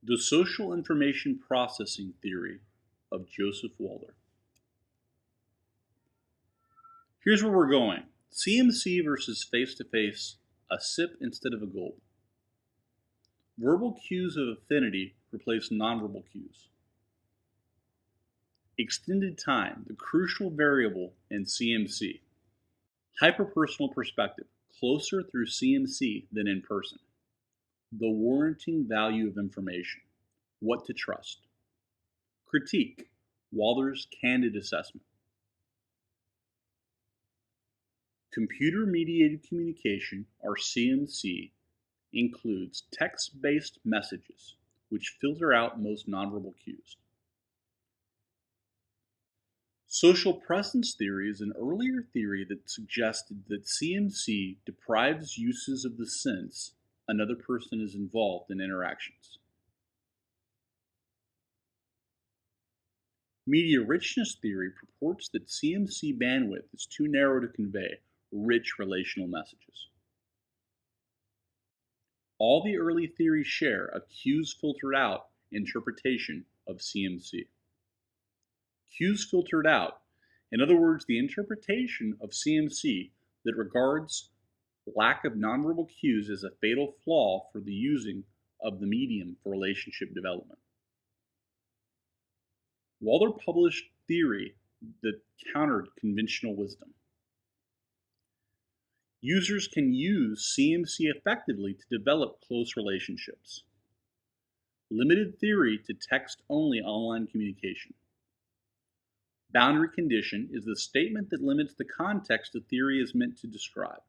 The social information processing theory of Joseph Walther. Here's where we're going. CMC versus face-to-face, a sip instead of a gulp. Verbal cues of affinity replace nonverbal cues. Extended time, the crucial variable in CMC. Hyperpersonal perspective, closer through CMC than in person. The warranting value of information, what to trust. Critique, Walther's Candid assessment. Computer-mediated communication, or CMC, includes text-based messages, which filter out most nonverbal cues. Social presence theory is an earlier theory that suggested that CMC deprives uses of the sense another person is involved in interactions. Media richness theory purports that CMC bandwidth is too narrow to convey rich relational messages. All the early theories share a cues filtered out interpretation of CMC. Cues filtered out, in other words, the interpretation of CMC that regards lack of nonverbal cues as a fatal flaw for the using of the medium for relationship development. Walther published theory that countered conventional wisdom. Users can use CMC effectively to develop close relationships. Limited theory to text-only online communication. Boundary condition is the statement that limits the context the theory is meant to describe.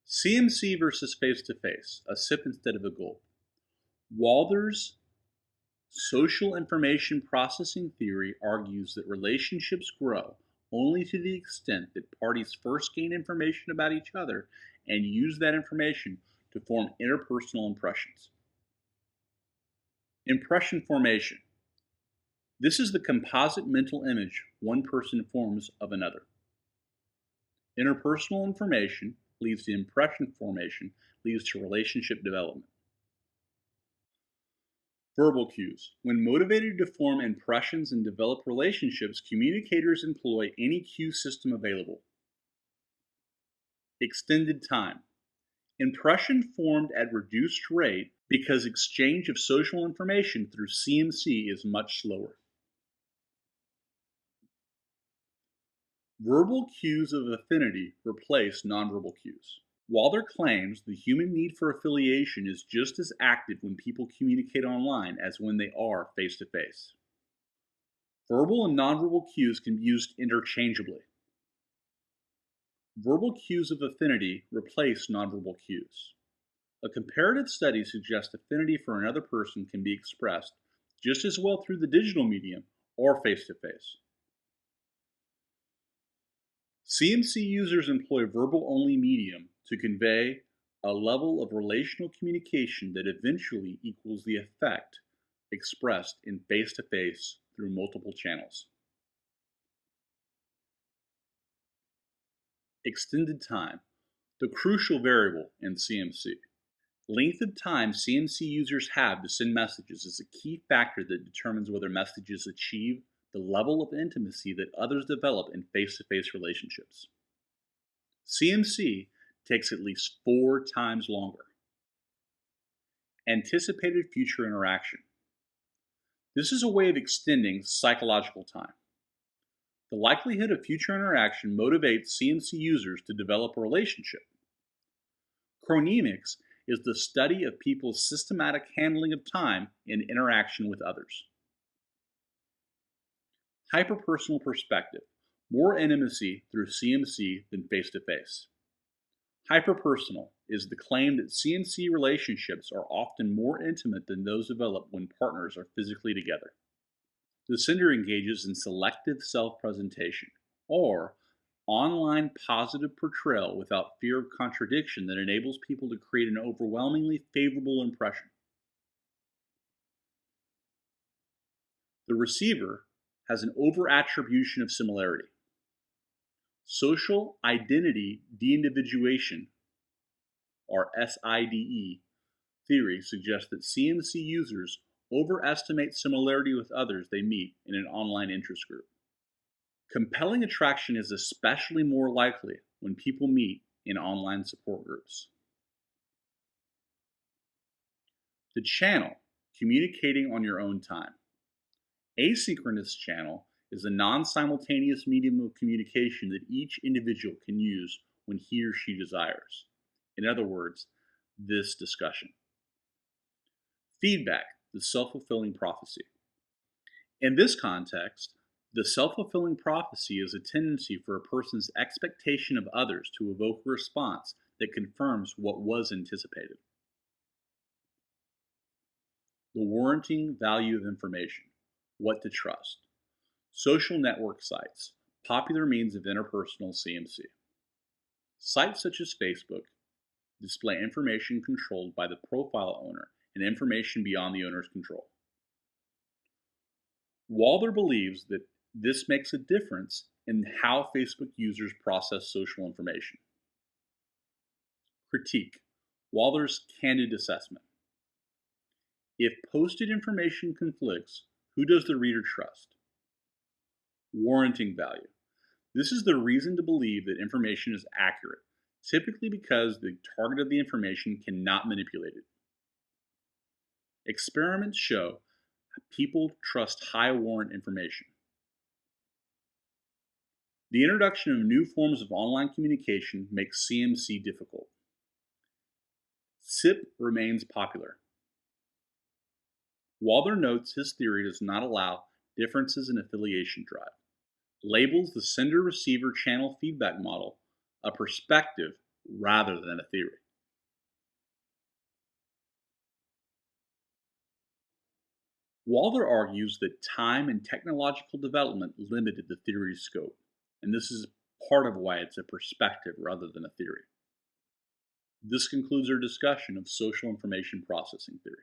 CMC versus face-to-face, a sip instead of a gulp. Walther's social information processing theory argues that relationships grow only to the extent that parties first gain information about each other and use that information to form interpersonal impressions. Impression formation. This is the composite mental image one person forms of another. Interpersonal information leads to impression formation, leads to relationship development. Verbal cues. When motivated to form impressions and develop relationships, communicators employ any cue system available. Extended time. Impression formed at reduced rate because exchange of social information through CMC is much slower. Verbal cues of affinity replace nonverbal cues. Walther claims the human need for affiliation is just as active when people communicate online as when they are face-to-face. Verbal and nonverbal cues can be used interchangeably. Verbal cues of affinity replace nonverbal cues. A comparative study suggests affinity for another person can be expressed just as well through the digital medium or face-to-face. CMC users employ verbal-only medium to convey a level of relational communication that eventually equals the effect expressed in face-to-face through multiple channels. Extended time, the crucial variable in CMC. Length of time CMC users have to send messages is a key factor that determines whether messages achieve the level of intimacy that others develop in face-to-face relationships. CMC takes at least 4 times longer. Anticipated future interaction. This is a way of extending psychological time. The likelihood of future interaction motivates CMC users to develop a relationship. Chronemics is the study of people's systematic handling of time in interaction with others. Hyperpersonal perspective, more intimacy through CMC than face-to-face. Hyperpersonal is the claim that CMC relationships are often more intimate than those developed when partners are physically together. The sender engages in selective self-presentation, or online positive portrayal without fear of contradiction that enables people to create an overwhelmingly favorable impression. The receiver has an over-attribution of similarity. Social identity de-individuation, or SIDE, theory suggests that CMC users overestimate similarity with others they meet in an online interest group. Compelling attraction is especially more likely when people meet in online support groups. The channel, communicating on your own time. Asynchronous channel is a non-simultaneous medium of communication that each individual can use when he or she desires. In other words, this discussion. Feedback, the self-fulfilling prophecy. In this context, the self-fulfilling prophecy is a tendency for a person's expectation of others to evoke a response that confirms what was anticipated. The warranting value of information, what to trust. Social network sites, popular means of interpersonal CMC. Sites such as Facebook display information controlled by the profile owner and information beyond the owner's control. Walther believes that this makes a difference in how Facebook users process social information. Critique, Walther's Candid assessment. If posted information conflicts, who does the reader trust? Warranting value. This is the reason to believe that information is accurate, typically because the target of the information cannot manipulate it. Experiments show people trust high warrant information. The introduction of new forms of online communication makes CMC difficult. SIP remains popular. Walther notes his theory does not allow differences in affiliation drive. Labels the sender-receiver channel feedback model a perspective rather than a theory. Walther argues that time and technological development limited the theory's scope, and this is part of why it's a perspective rather than a theory. This concludes our discussion of social information processing theory.